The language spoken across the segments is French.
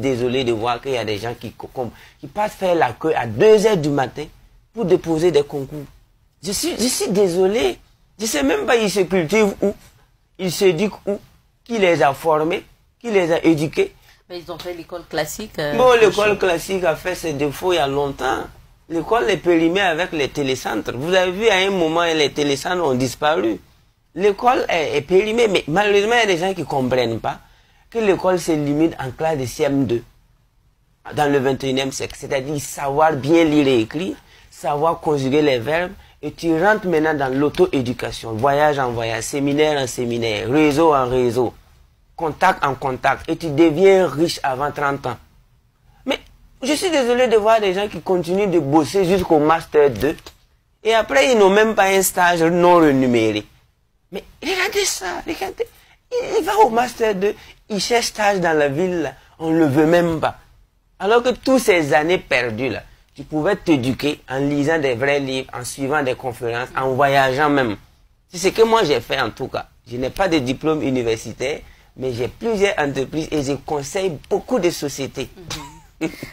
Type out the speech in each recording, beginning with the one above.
désolé de voir qu'il y a des gens qui partent faire la queue à 2 heures du matin pour déposer des concours. Je suis désolé. Je ne sais même pas ils se cultivent où, ils s'éduquent où, qui les a formés, qui les a éduqués. Mais ils ont fait l'école classique. Bon, l'école classique a fait ses défauts il y a longtemps. L'école est périmée avec les télécentres. Vous avez vu à un moment, les télécentres ont disparu. L'école est périmée, mais malheureusement, il y a des gens qui ne comprennent pas que l'école se limite en classe de CM2 dans le 21e siècle. C'est-à-dire savoir bien lire et écrire, savoir conjuguer les verbes, et tu rentres maintenant dans l'auto-éducation, voyage en voyage, séminaire en séminaire, réseau en réseau, contact en contact, et tu deviens riche avant 30 ans. Mais je suis désolé de voir des gens qui continuent de bosser jusqu'au Master 2, et après ils n'ont même pas un stage non rémunéré. Mais regardez ça, regardez. Il va au Master 2, il cherche stage dans la ville, là, on ne le veut même pas. Alors que toutes ces années perdues, là, tu pouvais t'éduquer en lisant des vrais livres, en suivant des conférences, en voyageant même. C'est ce que moi j'ai fait en tout cas. Je n'ai pas de diplôme universitaire, mais j'ai plusieurs entreprises et je conseille beaucoup de sociétés.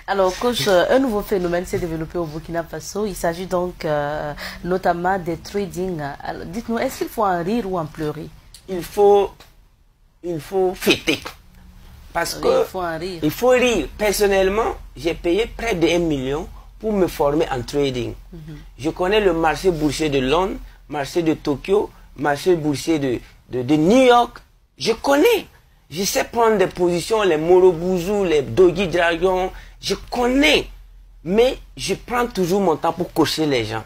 Alors, coach, un nouveau phénomène s'est développé au Burkina Faso. Il s'agit donc notamment des trading. Dites-nous, est-ce qu'il faut en rire ou en pleurer? Il faut fêter. Parce que il faut rire. Personnellement, j'ai payé près de 1 million pour me former en trading. Je connais le marché boursier de Londres, marché de Tokyo, marché boursier de New York. Je connais. Je sais prendre des positions, les Morobouzou, les Dogi Dragon. Je connais. Mais je prends toujours mon temps pour cocher les gens.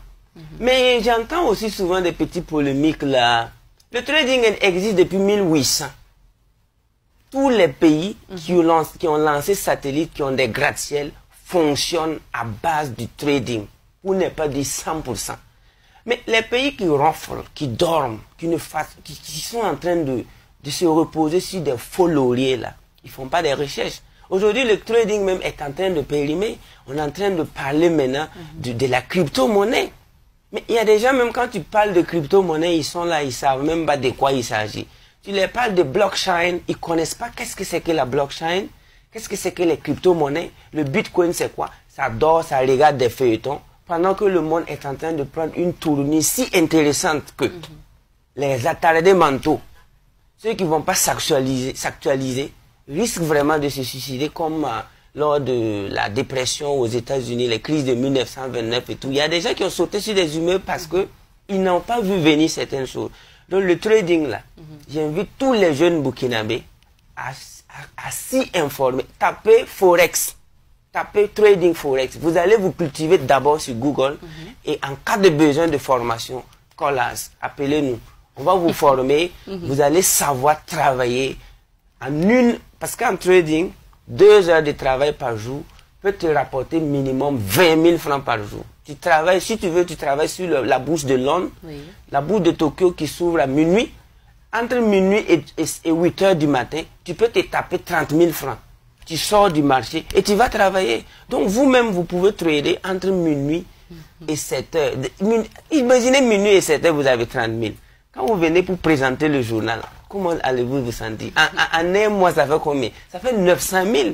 Mais j'entends aussi souvent des petites polémiques là. Le trading existe depuis 1800. Tous les pays qui ont lancé satellites, qui ont des gratte-ciel, fonctionnent à base du trading. Pour ne pas dire 100%. Mais les pays qui ronflent, qui dorment, qui sont en train de se reposer sur des faux lauriers là, ils ne font pas des recherches. Aujourd'hui, le trading même est en train de périmer. On est en train de parler maintenant de la crypto-monnaie. Mais il y a des gens, même quand tu parles de crypto-monnaie, ils sont là, ils ne savent même pas de quoi il s'agit. Tu leur parles de blockchain, ils ne connaissent pas qu'est-ce que c'est que la blockchain, qu'est-ce que c'est que les crypto-monnaies, le bitcoin c'est quoi? Ça dort, ça regarde des feuilletons, pendant que le monde est en train de prendre une tournure si intéressante que les attardés mentaux, ceux qui ne vont pas s'actualiser, risquent vraiment de se suicider comme lors de la dépression aux États-Unis, les crises de 1929 et tout. Il y a des gens qui ont sauté sur des humeurs parce qu'ils n'ont pas vu venir certaines choses. Donc le trading là, j'invite tous les jeunes burkinabés à s'y informer. Tapez Forex, tapez Trading Forex. Vous allez vous cultiver d'abord sur Google et en cas de besoin de formation, call us, appelez-nous. On va vous former, vous allez savoir travailler parce qu'en trading, 2 heures de travail par jour peut te rapporter minimum 20 000 francs par jour. Tu travailles, si tu veux, tu travailles sur la bourse de Londres, la bourse de Tokyo qui s'ouvre à minuit. Entre minuit et 8 heures du matin, tu peux te taper 30 000 francs. Tu sors du marché et tu vas travailler. Donc vous-même, vous pouvez trader entre minuit et 7 heures. Imaginez minuit et 7 heures, vous avez 30 000. Quand vous venez pour présenter le journal, comment allez-vous vous sentir? En un mois, ça fait combien? Ça fait 900 000.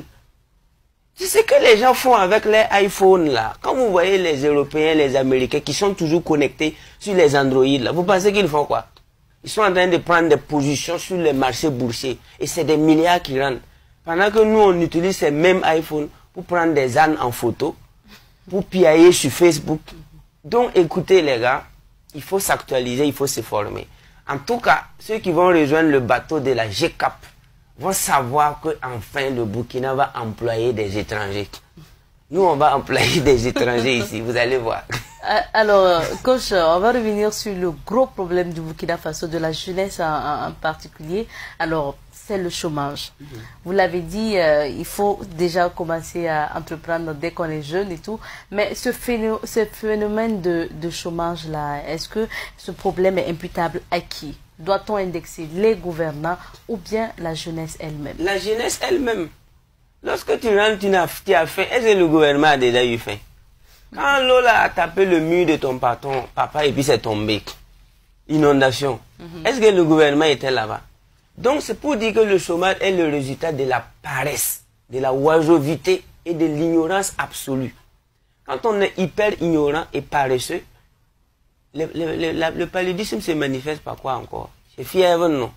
C'est ce que les gens font avec les iPhones là. Quand vous voyez les Européens, les Américains qui sont toujours connectés sur les Android là, vous pensez qu'ils font quoi? Ils sont en train de prendre des positions sur les marchés boursiers. Et c'est des milliards qui rentrent. Pendant que nous, on utilise ces mêmes iPhones pour prendre des ânes en photo, pour piailler sur Facebook. Donc écoutez les gars, il faut s'actualiser, il faut se former. En tout cas, ceux qui vont rejoindre le bateau de la GCAP vont savoir qu'enfin le Burkina va employer des étrangers. Nous, on va employer des étrangers ici, vous allez voir. Alors, coach, on va revenir sur le gros problème du Burkina Faso, de la jeunesse en particulier. Alors, c'est le chômage. Vous l'avez dit, il faut déjà commencer à entreprendre dès qu'on est jeune et tout. Mais ce phénomène de chômage-là, est-ce que ce problème est imputable à qui? Doit-on indexer les gouvernants ou bien la jeunesse elle-même? La jeunesse elle-même. Lorsque tu rentres, tu as faim. Est-ce que le gouvernement a déjà eu faim? Quand l'eau a tapé le mur de ton patron, papa, et puis c'est tombé. Inondation. Est-ce que le gouvernement était là-bas? Donc c'est pour dire que le chômage est le résultat de la paresse de la oisiveté et de l'ignorance absolue. Quand on est hyper ignorant et paresseux, le paludisme se manifeste par quoi encore? C'est fièvre, non?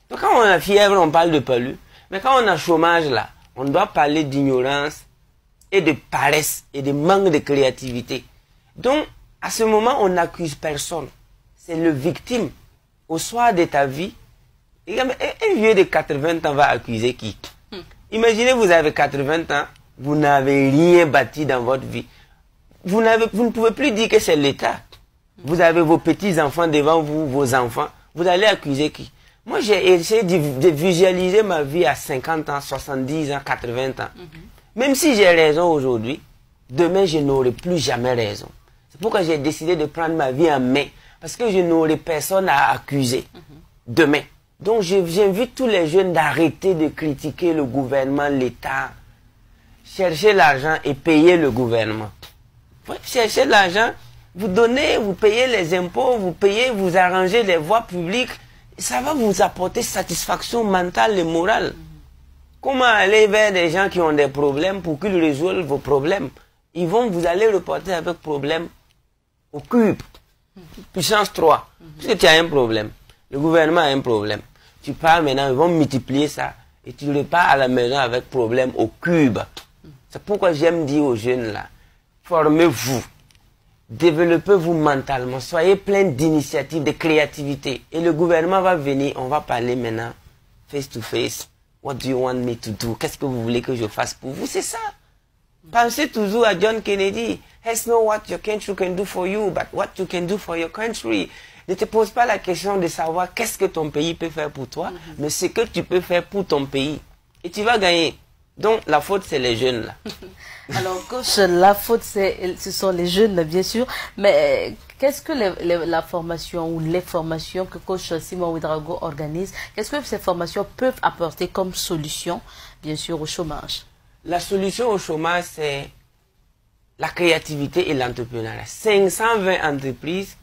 Donc quand on a fièvre, on parle de palu. Mais quand on a chômage là, on doit parler d'ignorance et de paresse et de manque de créativité. Donc, à ce moment, on n'accuse personne. C'est le victime. Au soir de ta vie, un vieux de 80 ans va accuser qui? Imaginez, vous avez 80 ans, vous n'avez rien bâti dans votre vie. Vous ne pouvez plus dire que c'est l'État. Vous avez vos petits-enfants devant vous, vos enfants. Vous allez accuser qui? Moi, j'ai essayé de visualiser ma vie à 50 ans, 70 ans, 80 ans. Même si j'ai raison aujourd'hui, demain, je n'aurai plus jamais raison. C'est pourquoi j'ai décidé de prendre ma vie en main. Parce que je n'aurai personne à accuser demain. Donc, j'invite tous les jeunes d'arrêter de critiquer le gouvernement, l'État. Chercher l'argent et payer le gouvernement. Vous cherchez l'argent, vous donnez, vous payez les impôts, vous payez, vous arrangez les voies publiques. Ça va vous apporter satisfaction mentale et morale. Comment aller vers des gens qui ont des problèmes pour qu'ils résolvent vos problèmes? Vous allez reporter avec problème au cube. Puissance 3. Parce que tu as un problème. Le gouvernement a un problème. Tu pars maintenant, ils vont multiplier ça. Et tu repars à la maison avec problème au cube. C'est pourquoi j'aime dire aux jeunes là, formez-vous. Développez-vous mentalement. Soyez plein d'initiatives, de créativité. Et le gouvernement va venir. On va parler maintenant face to face. What do you want me to do? Qu'est-ce que vous voulez que je fasse pour vous? C'est ça. Pensez toujours à John Kennedy. It's not what your country can do for you, but what you can do for your country. Ne te pose pas la question de savoir qu'est-ce que ton pays peut faire pour toi, mais ce que tu peux faire pour ton pays. Et tu vas gagner. Donc, la faute, c'est les jeunes, là. Alors, coach, la faute, ce sont les jeunes, bien sûr. Mais qu'est-ce que la formation ou les formations que coach Simon Ouedraogo organise, qu'est-ce que ces formations peuvent apporter comme solution, bien sûr, au chômage? La solution au chômage, c'est la créativité et l'entrepreneuriat. 520 entreprises.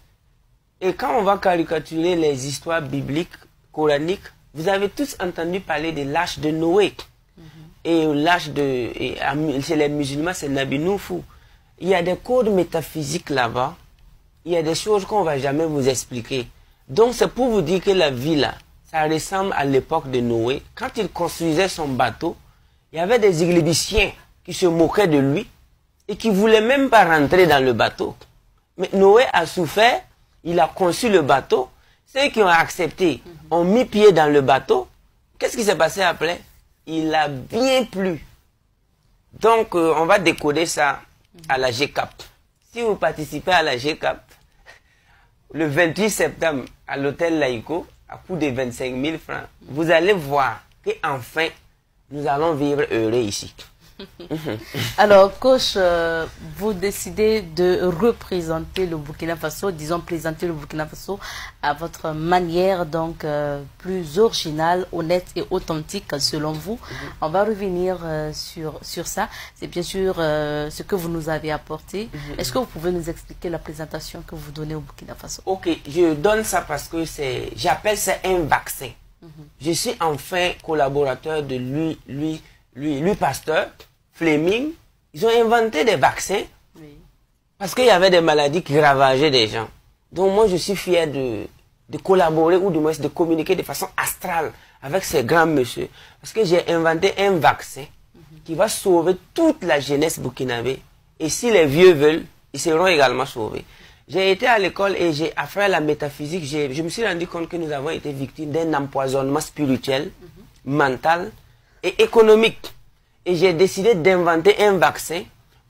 Et quand on va caricaturer les histoires bibliques, coraniques, vous avez tous entendu parler de l'âge de Noé. Et l'âge chez les musulmans, c'est Nabi Noufou. Il y a des codes métaphysiques là-bas. Il y a des choses qu'on ne va jamais vous expliquer. Donc c'est pour vous dire que la vie là, ça ressemble à l'époque de Noé. Quand il construisait son bateau, il y avait des églébiciens qui se moquaient de lui et qui ne voulaient même pas rentrer dans le bateau. Mais Noé a souffert, il a conçu le bateau. Ceux qui ont accepté ont mis pied dans le bateau. Qu'est-ce qui s'est passé après? Il a bien plu. Donc, on va décoder ça à la GCAP. Si vous participez à la GCAP, le 28 septembre, à l'hôtel Laïco, à coût de 25 000 francs, vous allez voir qu'enfin, nous allons vivre heureux ici. Alors, coach, vous décidez de représenter le Burkina Faso, disons présenter le Burkina Faso à votre manière, donc plus originale, honnête et authentique selon vous. On va revenir sur ça. C'est bien sûr ce que vous nous avez apporté. Est-ce que vous pouvez nous expliquer la présentation que vous donnez au Burkina Faso? Ok, je donne ça parce que j'appelle ça un vaccin. Je suis enfin collaborateur de Louis Pasteur, Fleming. Ils ont inventé des vaccins parce qu'il y avait des maladies qui ravageaient des gens. Donc moi, je suis fier de collaborer ou du moins de communiquer de façon astrale avec ces grands messieurs. Parce que j'ai inventé un vaccin qui va sauver toute la jeunesse burkinabé. Et si les vieux veulent, ils seront également sauvés. J'ai été à l'école et j'ai affaire à la métaphysique. Je me suis rendu compte que nous avons été victimes d'un empoisonnement spirituel, mental et économique. Et j'ai décidé d'inventer un vaccin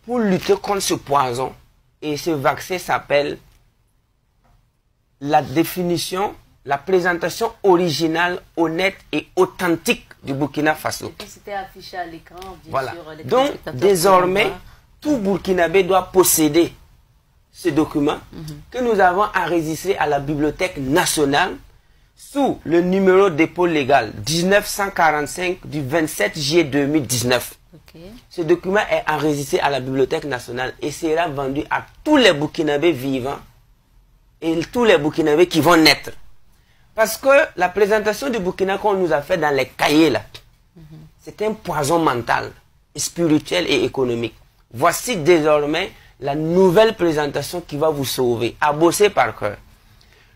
pour lutter contre ce poison. Et ce vaccin s'appelle la définition, la présentation originale, honnête et authentique du Burkina Faso. C'était affiché à l'écran, bien voilà. sûr. Donc, désormais, tout Burkinabé doit posséder ce document que nous avons enregistré à la Bibliothèque nationale sous le numéro dépôt légal 1945 du 27 juillet 2019. Ce document est enregistré à la Bibliothèque nationale et sera vendu à tous les Burkinabés vivants et tous les Burkinabés qui vont naître. Parce que la présentation du Burkina qu'on nous a fait dans les cahiers là, c'est un poison mental, spirituel et économique. Voici désormais la nouvelle présentation qui va vous sauver. À bosser par cœur.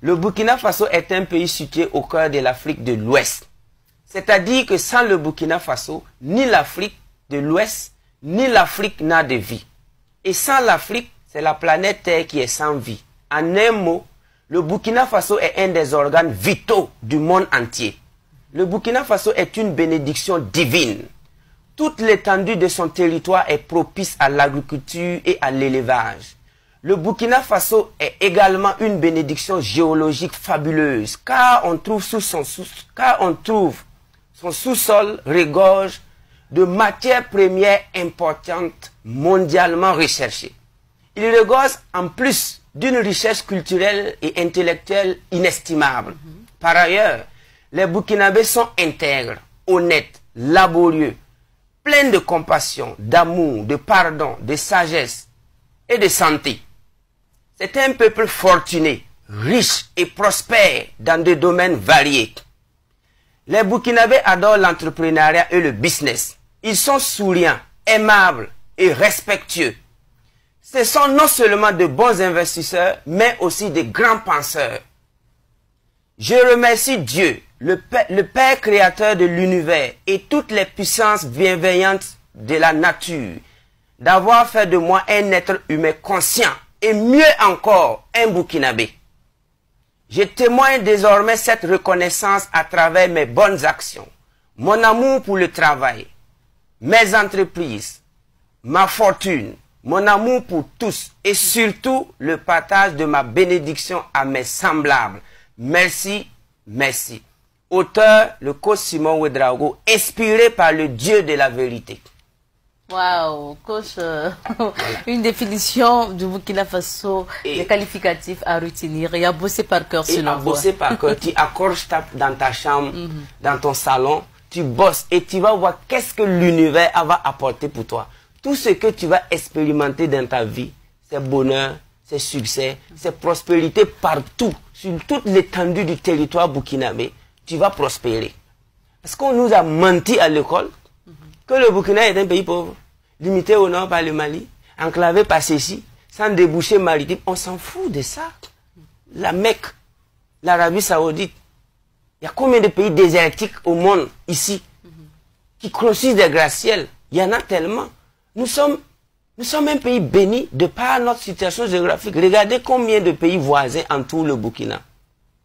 Le Burkina Faso est un pays situé au cœur de l'Afrique de l'Ouest. C'est-à-dire que sans le Burkina Faso, ni l'Afrique de l'Ouest, ni l'Afrique n'a de vie. Et sans l'Afrique, c'est la planète Terre qui est sans vie. En un mot, le Burkina Faso est un des organes vitaux du monde entier. Le Burkina Faso est une bénédiction divine. Toute l'étendue de son territoire est propice à l'agriculture et à l'élevage. Le Burkina Faso est également une bénédiction géologique fabuleuse, car on trouve son sous-sol regorge de matières premières importantes mondialement recherchées. Il regorge en plus d'une richesse culturelle et intellectuelle inestimable. Par ailleurs, les Burkinabés sont intègres, honnêtes, laborieux, pleins de compassion, d'amour, de pardon, de sagesse et de santé. C'est un peuple fortuné, riche et prospère dans des domaines variés. Les Burkinabés adorent l'entrepreneuriat et le business. Ils sont souriants, aimables et respectueux. Ce sont non seulement de bons investisseurs, mais aussi de grands penseurs. Je remercie Dieu, le Père créateur de l'univers et toutes les puissances bienveillantes de la nature, d'avoir fait de moi un être humain conscient et mieux encore, un Burkinabé. Je témoigne désormais cette reconnaissance à travers mes bonnes actions, mon amour pour le travail, mes entreprises, ma fortune, mon amour pour tous et surtout le partage de ma bénédiction à mes semblables. Merci, merci. Auteur, le coach Simon Ouedraogo, inspiré par le Dieu de la vérité. Waouh, coach, une définition du Burkina Faso, des qualificatifs à retenir et à bosser par cœur selon vous. À bosser par cœur, tu accroches dans ta chambre, dans ton salon, tu bosses et tu vas voir qu'est-ce que l'univers va apporter pour toi. Tout ce que tu vas expérimenter dans ta vie, c'est bonheur, c'est succès, c'est prospérité partout, sur toute l'étendue du territoire burkinabé, tu vas prospérer. Parce qu'on nous a menti à l'école que le Burkina est un pays pauvre, limité au nord par le Mali, enclavé par ceci, sans débouché maritime. On s'en fout de ça. La Mecque, l'Arabie Saoudite, il y a combien de pays désertiques au monde ici qui construisent des gratte-ciels? Il y en a tellement. Nous sommes un pays béni de par notre situation géographique. Regardez combien de pays voisins entourent le Burkina.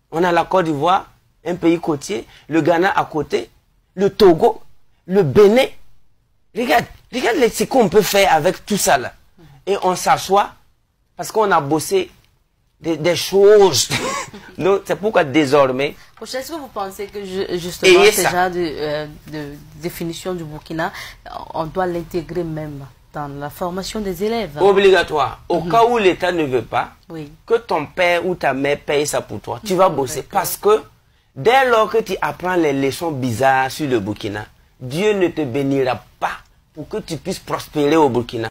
On a la Côte d'Ivoire, un pays côtier, le Ghana à côté, le Togo, le Bénin. Regarde ce qu'on peut faire avec tout ça là. Et on s'assoit parce qu'on a bossé des choses. Donc c'est pourquoi désormais... Est-ce que vous pensez que justement ce genre de définition du Burkina, on doit l'intégrer même dans la formation des élèves? Obligatoire. Au cas où l'État ne veut pas que ton père ou ta mère paye ça pour toi, tu vas bosser. Parce que dès lors que tu apprends les leçons bizarres sur le Burkina, Dieu ne te bénira pas pour que tu puisses prospérer au Burkina.